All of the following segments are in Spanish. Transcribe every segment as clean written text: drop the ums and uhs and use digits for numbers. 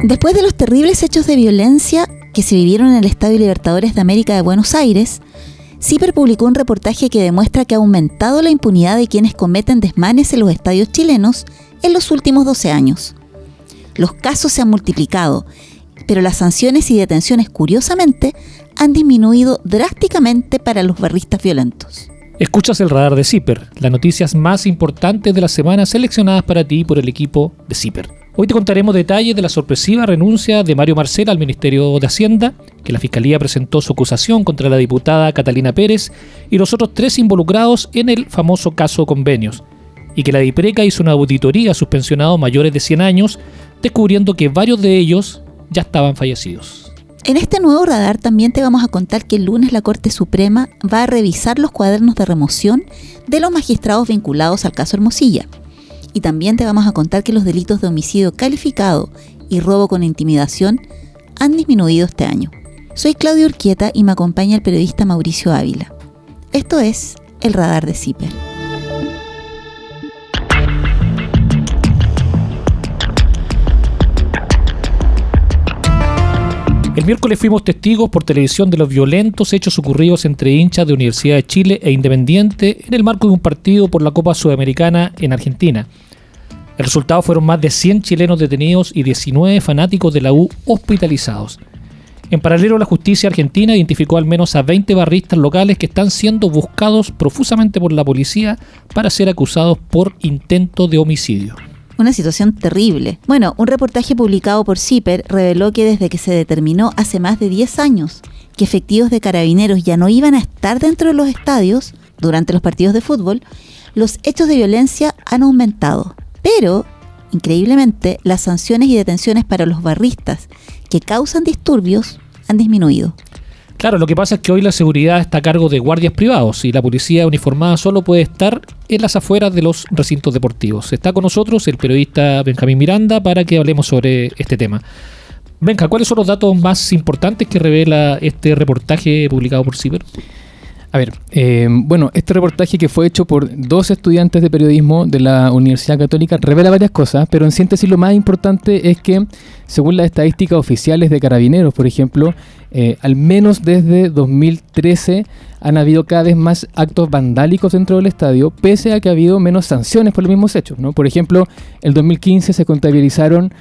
Después de los terribles hechos de violencia que se vivieron en el Estadio Libertadores de América de Buenos Aires, CIPER publicó un reportaje que demuestra que ha aumentado la impunidad de quienes cometen desmanes en los estadios chilenos en los últimos 12 años. Los casos se han multiplicado, pero las sanciones y detenciones, curiosamente, han disminuido drásticamente para los barristas violentos. Escuchas el radar de CIPER, las noticias más importantes de la semana seleccionadas para ti por el equipo de CIPER. Hoy te contaremos detalles de la sorpresiva renuncia de Mario Marcel al Ministerio de Hacienda, que la Fiscalía presentó su acusación contra la diputada Catalina Pérez y los otros 3 involucrados en el famoso caso Convenios, y que la DIPRECA hizo una auditoría a sus pensionados mayores de 100 años, descubriendo que varios de ellos ya estaban fallecidos. En este nuevo radar también te vamos a contar que el lunes la Corte Suprema va a revisar los cuadernos de remoción de los magistrados vinculados al caso Hermosilla. Y también te vamos a contar que los delitos de homicidio calificado y robo con intimidación han disminuido este año. Soy Claudia Urquieta y me acompaña el periodista Mauricio Ávila. Esto es el radar de CIPER. El miércoles fuimos testigos por televisión de los violentos hechos ocurridos entre hinchas de Universidad de Chile e Independiente en el marco de un partido por la Copa Sudamericana en Argentina. El resultado fueron más de 100 chilenos detenidos y 19 fanáticos de la U hospitalizados. En paralelo, la justicia argentina identificó al menos a 20 barristas locales que están siendo buscados profusamente por la policía para ser acusados por intento de homicidio. Una situación terrible. Bueno, un reportaje publicado por CIPER reveló que desde que se determinó hace más de 10 años que efectivos de carabineros ya no iban a estar dentro de los estadios durante los partidos de fútbol, los hechos de violencia han aumentado. Pero, increíblemente, las sanciones y detenciones para los barristas que causan disturbios han disminuido. Claro, lo que pasa es que hoy la seguridad está a cargo de guardias privados y la policía uniformada solo puede estar en las afueras de los recintos deportivos. Está con nosotros el periodista Benjamín Miranda para que hablemos sobre este tema. Benja, ¿cuáles son los datos más importantes que revela este reportaje publicado por CIPER? A ver, este reportaje que fue hecho por 2 estudiantes de periodismo de la Universidad Católica revela varias cosas, pero en síntesis lo más importante es que, según las estadísticas oficiales de Carabineros, por ejemplo, al menos desde 2013 han habido cada vez más actos vandálicos dentro del estadio, pese a que ha habido menos sanciones por los mismos hechos, ¿no? Por ejemplo, en 2015 se contabilizaron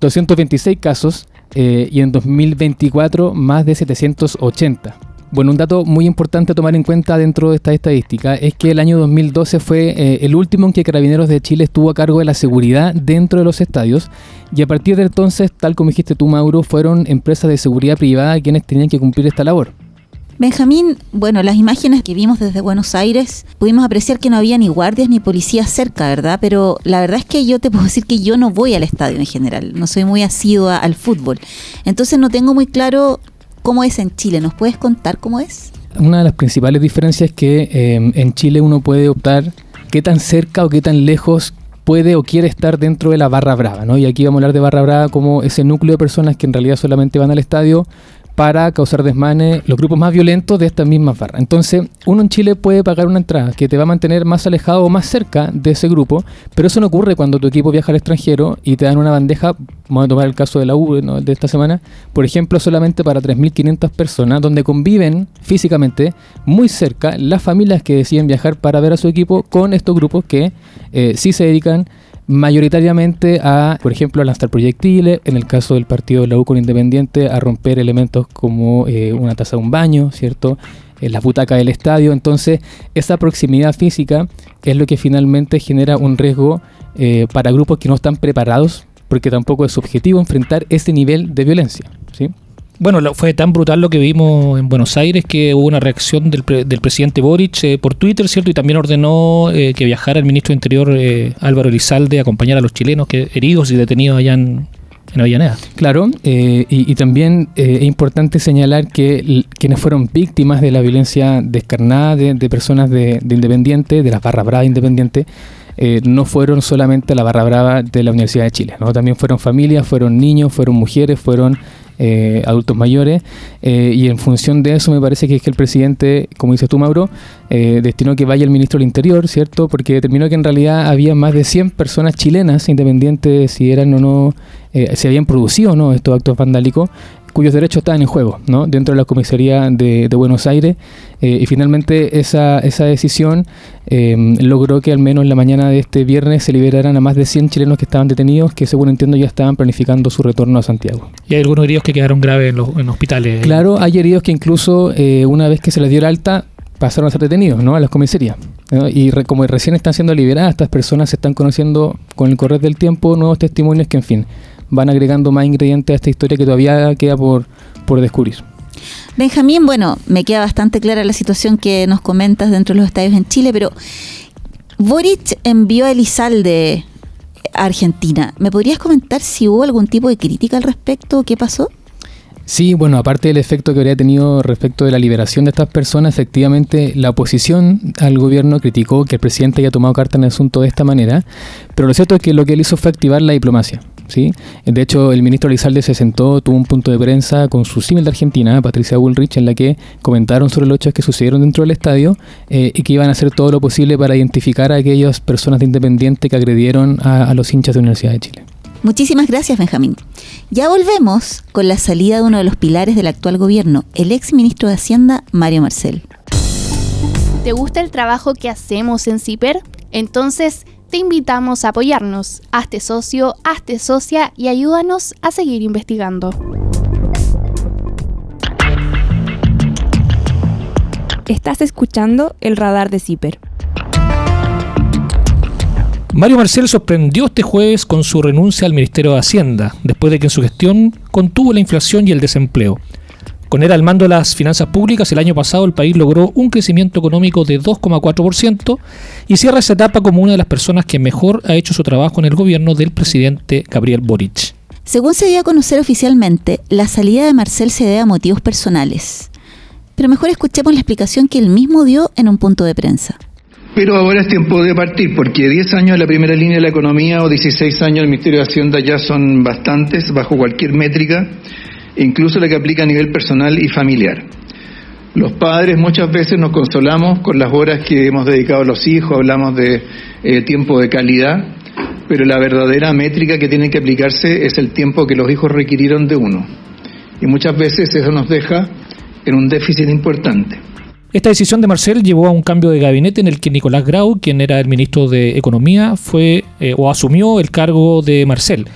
226 casos y en 2024 más de 780. Bueno, un dato muy importante a tomar en cuenta dentro de esta estadística es que el año 2012 fue el último en que Carabineros de Chile estuvo a cargo de la seguridad dentro de los estadios, y a partir de entonces, tal como dijiste tú, Mauro, fueron empresas de seguridad privada quienes tenían que cumplir esta labor. Benjamín, bueno, las imágenes que vimos desde Buenos Aires, pudimos apreciar que no había ni guardias ni policías cerca, ¿verdad? Pero la verdad es que yo te puedo decir que yo no voy al estadio en general, no soy muy asidua al fútbol, entonces no tengo muy claro cómo es en Chile. ¿Nos puedes contar cómo es? Una de las principales diferencias es que en Chile uno puede optar qué tan cerca o qué tan lejos puede o quiere estar dentro de la barra brava, ¿no? Y aquí vamos a hablar de barra brava como ese núcleo de personas que en realidad solamente van al estadio para causar desmanes, los grupos más violentos de estas mismas barras. Entonces, uno en Chile puede pagar una entrada que te va a mantener más alejado o más cerca de ese grupo, pero eso no ocurre cuando tu equipo viaja al extranjero y te dan una bandeja, vamos a tomar el caso de la U, ¿no?, de esta semana, por ejemplo, solamente para 3.500 personas, donde conviven físicamente muy cerca las familias que deciden viajar para ver a su equipo con estos grupos que sí se dedican mayoritariamente a, por ejemplo, a lanzar proyectiles, en el caso del partido de la U con Independiente, a romper elementos como una taza de un baño, ¿cierto?, en las butacas del estadio. Entonces, esa proximidad física es lo que finalmente genera un riesgo para grupos que no están preparados, porque tampoco es objetivo enfrentar ese nivel de violencia, ¿sí? Bueno, fue tan brutal lo que vimos en Buenos Aires que hubo una reacción del presidente Boric por Twitter, ¿cierto? Y también ordenó que viajara el ministro de Interior Álvaro Elizalde a acompañar a los chilenos heridos y detenidos allá en Avellaneda. Claro, y también es importante señalar que quienes fueron víctimas de la violencia descarnada de personas de Independiente, de las barras bravas Independiente, no fueron solamente la barra brava de la Universidad de Chile, ¿no? También fueron familias, fueron niños, fueron mujeres, fueron adultos mayores, y en función de eso me parece que es que el presidente, como dices tú, Mauro, destinó que vaya el ministro del Interior, ¿cierto? Porque determinó que en realidad había más de 100 personas chilenas, independientes si eran o no, si habían producido o no estos actos vandálicos, cuyos derechos estaban en juego, ¿no? Dentro de la comisaría de Buenos Aires, y finalmente esa decisión logró que al menos en la mañana de este viernes se liberaran a más de 100 chilenos que estaban detenidos, que según entiendo ya estaban planificando su retorno a Santiago. Y hay algunos heridos que quedaron graves en hospitales. Claro, hay heridos que incluso una vez que se les dio el alta pasaron a ser detenidos, ¿no? A las comisarías, ¿no? Y como recién están siendo liberadas, estas personas se están conociendo con el correr del tiempo nuevos testimonios que, en fin, van agregando más ingredientes a esta historia que todavía queda por descubrir. Benjamín, bueno, me queda bastante clara la situación que nos comentas dentro de los estadios en Chile, pero Boric envió a Elizalde a Argentina. ¿Me podrías comentar si hubo algún tipo de crítica al respecto? ¿Qué pasó? Sí, bueno, aparte del efecto que habría tenido respecto de la liberación de estas personas, efectivamente la oposición al gobierno criticó que el presidente haya tomado carta en el asunto de esta manera, pero lo cierto es que lo que él hizo fue activar la diplomacia, ¿sí? De hecho, el ministro Elizalde se sentó, tuvo un punto de prensa con su símil de Argentina, Patricia Bullrich, en la que comentaron sobre los hechos que sucedieron dentro del estadio, y que iban a hacer todo lo posible para identificar a aquellas personas de Independiente que agredieron a los hinchas de la Universidad de Chile. Muchísimas gracias, Benjamín. Ya volvemos con la salida de uno de los pilares del actual gobierno, el ex ministro de Hacienda, Mario Marcel. ¿Te gusta el trabajo que hacemos en CIPER? Entonces te invitamos a apoyarnos. Hazte socio, hazte socia y ayúdanos a seguir investigando. Estás escuchando el radar de CIPER. Mario Marcel sorprendió este jueves con su renuncia al Ministerio de Hacienda, después de que en su gestión contuvo la inflación y el desempleo. Con él al mando de las finanzas públicas, el año pasado el país logró un crecimiento económico de 2,4% y cierra esa etapa como una de las personas que mejor ha hecho su trabajo en el gobierno del presidente Gabriel Boric. Según se dio a conocer oficialmente, la salida de Marcel se debe a motivos personales. Pero mejor escuchemos la explicación que él mismo dio en un punto de prensa. Pero ahora es tiempo de partir, porque 10 años en la primera línea de la economía o 16 años en el Ministerio de Hacienda ya son bastantes, bajo cualquier métrica, incluso la que aplica a nivel personal y familiar. Los padres muchas veces nos consolamos con las horas que hemos dedicado a los hijos, hablamos de tiempo de calidad, pero la verdadera métrica que tiene que aplicarse es el tiempo que los hijos requirieron de uno. Y muchas veces eso nos deja en un déficit importante. Esta decisión de Marcel llevó a un cambio de gabinete en el que Nicolás Grau, quien era el ministro de Economía, asumió el cargo de Marcel.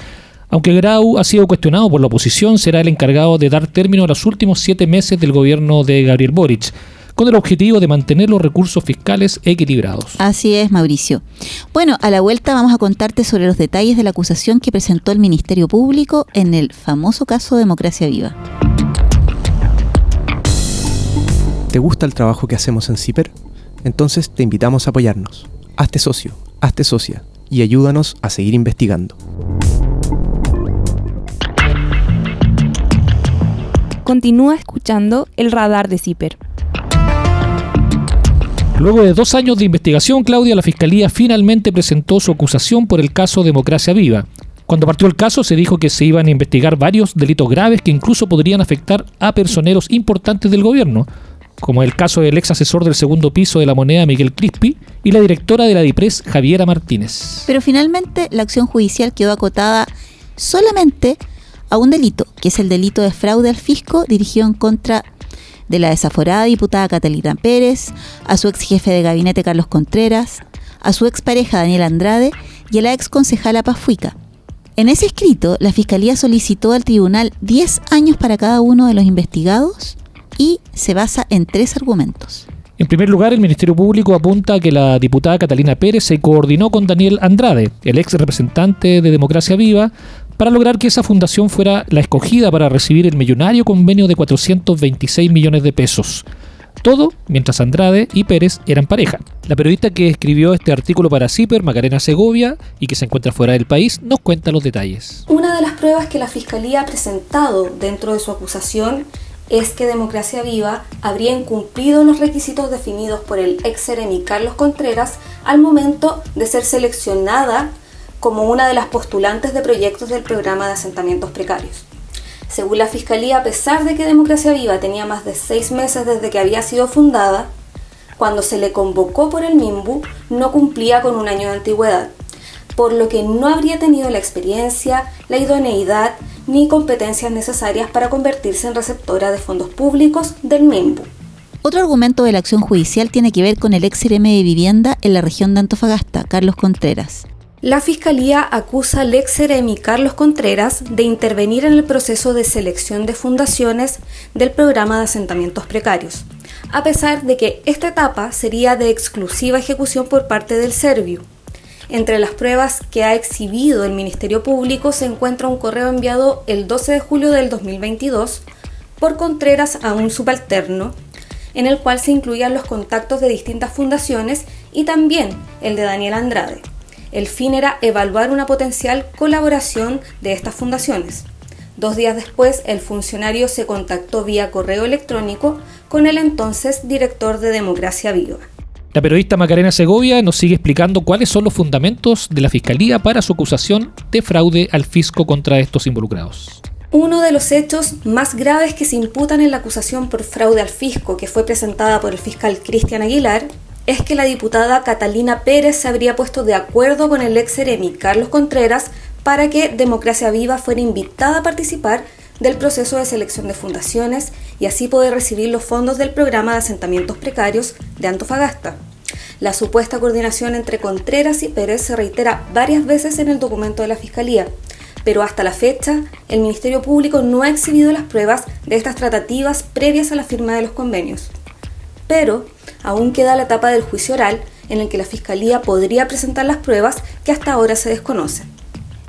Aunque Grau ha sido cuestionado por la oposición, será el encargado de dar término a los últimos 7 meses del gobierno de Gabriel Boric, con el objetivo de mantener los recursos fiscales equilibrados. Así es, Mauricio. Bueno, a la vuelta vamos a contarte sobre los detalles de la acusación que presentó el Ministerio Público en el famoso caso Democracia Viva. ¿Te gusta el trabajo que hacemos en CIPER? Entonces te invitamos a apoyarnos. Hazte socio, hazte socia y ayúdanos a seguir investigando. Continúa escuchando el radar de CIPER. Luego de 2 años de investigación, Claudia, la Fiscalía finalmente presentó su acusación por el caso Democracia Viva. Cuando partió el caso se dijo que se iban a investigar varios delitos graves que incluso podrían afectar a personeros importantes del gobierno, como el caso del ex asesor del segundo piso de La Moneda, Miguel Crispi, y la directora de la DIPRES, Javiera Martínez. Pero finalmente la acción judicial quedó acotada solamente a un delito, que es el delito de fraude al fisco dirigido en contra de la desaforada diputada Catalina Pérez, a su ex jefe de gabinete Carlos Contreras, a su ex pareja Daniel Andrade y a la ex concejala Paz Fuica. En ese escrito, la Fiscalía solicitó al tribunal 10 años para cada uno de los investigados y se basa en 3 argumentos. En primer lugar, el Ministerio Público apunta a que la diputada Catalina Pérez se coordinó con Daniel Andrade, el ex representante de Democracia Viva, para lograr que esa fundación fuera la escogida para recibir el millonario convenio de 426 millones de pesos. Todo mientras Andrade y Pérez eran pareja. La periodista que escribió este artículo para CIPER, Macarena Segovia, y que se encuentra fuera del país, nos cuenta los detalles. Una de las pruebas que la Fiscalía ha presentado dentro de su acusación es que Democracia Viva habría incumplido los requisitos definidos por el ex seremi Carlos Contreras al momento de ser seleccionada como una de las postulantes de proyectos del programa de asentamientos precarios. Según la Fiscalía, a pesar de que Democracia Viva tenía más de 6 meses desde que había sido fundada, cuando se le convocó por el MIMBU no cumplía con 1 año de antigüedad, por lo que no habría tenido la experiencia, la idoneidad ni competencias necesarias para convertirse en receptora de fondos públicos del MIMBU. Otro argumento de la acción judicial tiene que ver con el ex CRM de Vivienda en la región de Antofagasta, Carlos Contreras. La Fiscalía acusa al ex CRM Carlos Contreras de intervenir en el proceso de selección de fundaciones del programa de asentamientos precarios, a pesar de que esta etapa sería de exclusiva ejecución por parte del Serviu. Entre las pruebas que ha exhibido el Ministerio Público se encuentra un correo enviado el 12 de julio del 2022 por Contreras a un subalterno, en el cual se incluían los contactos de distintas fundaciones y también el de Daniel Andrade. El fin era evaluar una potencial colaboración de estas fundaciones. 2 días después, el funcionario se contactó vía correo electrónico con el entonces director de Democracia Viva. La periodista Macarena Segovia nos sigue explicando cuáles son los fundamentos de la Fiscalía para su acusación de fraude al fisco contra estos involucrados. Uno de los hechos más graves que se imputan en la acusación por fraude al fisco, que fue presentada por el fiscal Cristian Aguilar, es que la diputada Catalina Pérez se habría puesto de acuerdo con el ex CRM Carlos Contreras para que Democracia Viva fuera invitada a participar del proceso de selección de fundaciones y así poder recibir los fondos del programa de asentamientos precarios de Antofagasta. La supuesta coordinación entre Contreras y Pérez se reitera varias veces en el documento de la Fiscalía, pero hasta la fecha el Ministerio Público no ha exhibido las pruebas de estas tratativas previas a la firma de los convenios. Pero aún queda la etapa del juicio oral en el que la Fiscalía podría presentar las pruebas que hasta ahora se desconocen.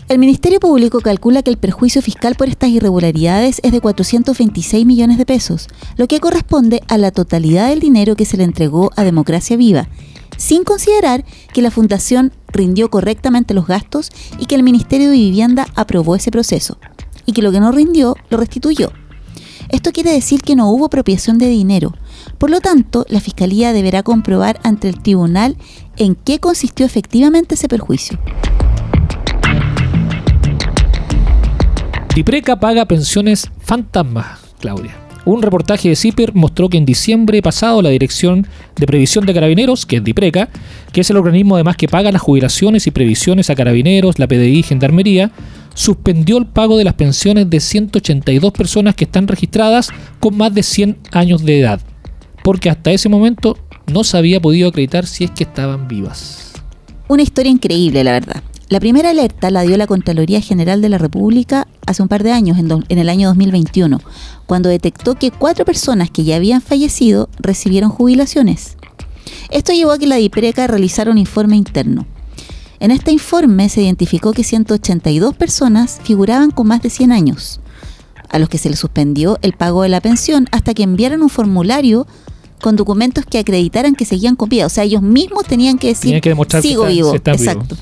El Ministerio Público calcula que el perjuicio fiscal por estas irregularidades es de 426 millones de pesos, lo que corresponde a la totalidad del dinero que se le entregó a Democracia Viva, sin considerar que la Fundación rindió correctamente los gastos y que el Ministerio de Vivienda aprobó ese proceso, y que lo que no rindió lo restituyó. Esto quiere decir que no hubo apropiación de dinero. Por lo tanto, la Fiscalía deberá comprobar ante el tribunal en qué consistió efectivamente ese perjuicio. Dipreca paga pensiones fantasmas, Claudia. Un reportaje de CIPER mostró que en diciembre pasado la Dirección de Previsión de Carabineros, que es Dipreca, que es el organismo además que paga las jubilaciones y previsiones a Carabineros, la PDI y Gendarmería, suspendió el pago de las pensiones de 182 personas que están registradas con más de 100 años de edad, porque hasta ese momento no se había podido acreditar si es que estaban vivas. Una historia increíble, la verdad. La primera alerta la dio la Contraloría General de la República hace un par de años, en el año 2021, cuando detectó que 4 personas que ya habían fallecido recibieron jubilaciones. Esto llevó a que la Dipreca realizara un informe interno. En este informe se identificó que 182 personas figuraban con más de 100 años, a los que se les suspendió el pago de la pensión hasta que enviaran un formulario con documentos que acreditaran que seguían con vida. O sea, ellos mismos tenían que decir, sigo vivo. Exacto.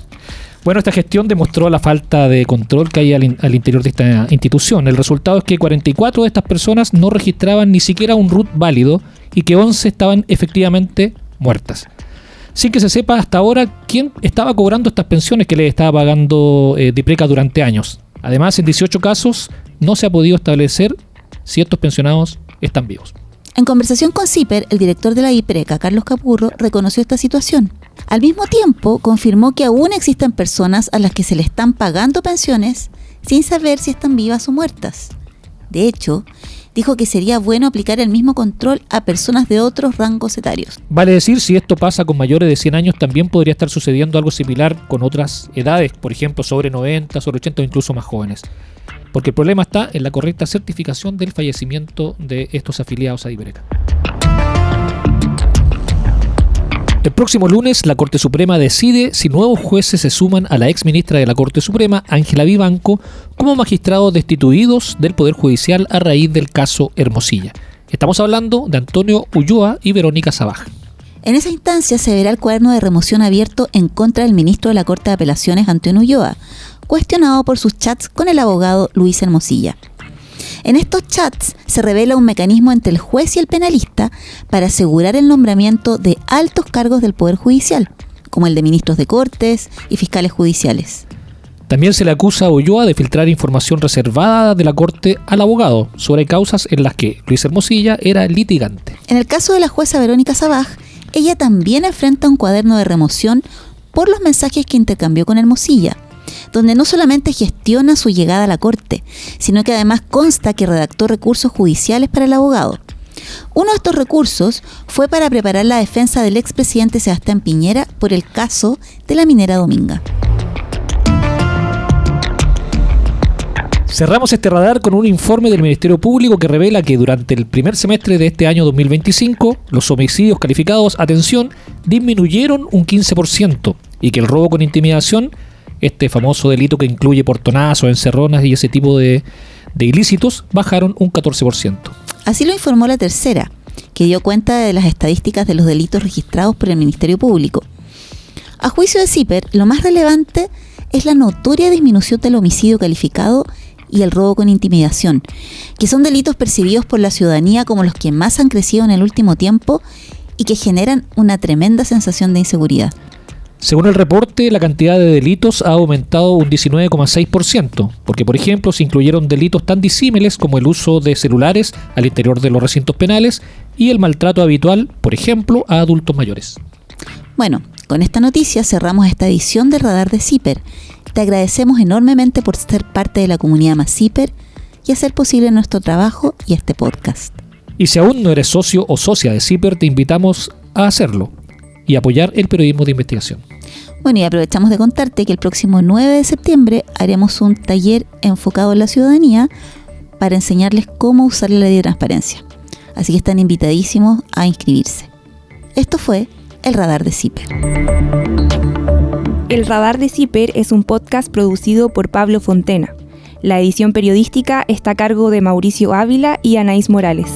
Bueno, esta gestión demostró la falta de control que hay al interior de esta institución. El resultado es que 44 de estas personas no registraban ni siquiera un RUT válido y que 11 estaban efectivamente muertas. Sin que se sepa hasta ahora quién estaba cobrando estas pensiones que le estaba pagando Dipreca durante años. Además, en 18 casos no se ha podido establecer si estos pensionados están vivos. En conversación con CIPER, el director de la Dipreca, Carlos Capurro, reconoció esta situación. Al mismo tiempo, confirmó que aún existen personas a las que se le están pagando pensiones sin saber si están vivas o muertas. De hecho, dijo que sería bueno aplicar el mismo control a personas de otros rangos etarios. Vale decir, si esto pasa con mayores de 100 años, también podría estar sucediendo algo similar con otras edades, por ejemplo, sobre 90, sobre 80 o incluso más jóvenes. Porque el problema está en la correcta certificación del fallecimiento de estos afiliados a Dipreca. El próximo lunes, la Corte Suprema decide si nuevos jueces se suman a la exministra de la Corte Suprema, Ángela Vivanco, como magistrados destituidos del Poder Judicial a raíz del caso Hermosilla. Estamos hablando de Antonio Ulloa y Verónica Sabaj. En esa instancia se verá el cuaderno de remoción abierto en contra del ministro de la Corte de Apelaciones, Antonio Ulloa, cuestionado por sus chats con el abogado Luis Hermosilla. En estos chats se revela un mecanismo entre el juez y el penalista para asegurar el nombramiento de altos cargos del Poder Judicial, como el de ministros de Cortes y fiscales judiciales. También se le acusa a Ulloa de filtrar información reservada de la Corte al abogado sobre causas en las que Luis Hermosilla era litigante. En el caso de la jueza Verónica Sabaj, ella también enfrenta un cuaderno de remoción por los mensajes que intercambió con Hermosilla, donde no solamente gestiona su llegada a la Corte, sino que además consta que redactó recursos judiciales para el abogado. Uno de estos recursos fue para preparar la defensa del expresidente Sebastián Piñera por el caso de la minera Dominga. Cerramos este radar con un informe del Ministerio Público que revela que durante el primer semestre de este año 2025, los homicidios calificados, atención, disminuyeron un 15% y que el robo con intimidación, este famoso delito que incluye portonazos, encerronas y ese tipo de ilícitos, bajaron un 14%. Así lo informó La Tercera, que dio cuenta de las estadísticas de los delitos registrados por el Ministerio Público. A juicio de CIPER, lo más relevante es la notoria disminución del homicidio calificado y el robo con intimidación, que son delitos percibidos por la ciudadanía como los que más han crecido en el último tiempo y que generan una tremenda sensación de inseguridad. Según el reporte, la cantidad de delitos ha aumentado un 19,6%, porque por ejemplo se incluyeron delitos tan disímiles como el uso de celulares al interior de los recintos penales y el maltrato habitual, por ejemplo, a adultos mayores. Bueno, con esta noticia cerramos esta edición del Radar de CIPER. Te agradecemos enormemente por ser parte de la comunidad más CIPER y hacer posible nuestro trabajo y este podcast. Y si aún no eres socio o socia de CIPER, te invitamos a hacerlo y apoyar el periodismo de investigación. Bueno, y aprovechamos de contarte que el próximo 9 de septiembre haremos un taller enfocado en la ciudadanía para enseñarles cómo usar la ley de transparencia. Así que están invitadísimos a inscribirse. Esto fue el Radar de CIPER. El Radar de CIPER es un podcast producido por Pablo Fontena. La edición periodística está a cargo de Mauricio Ávila y Anaís Morales.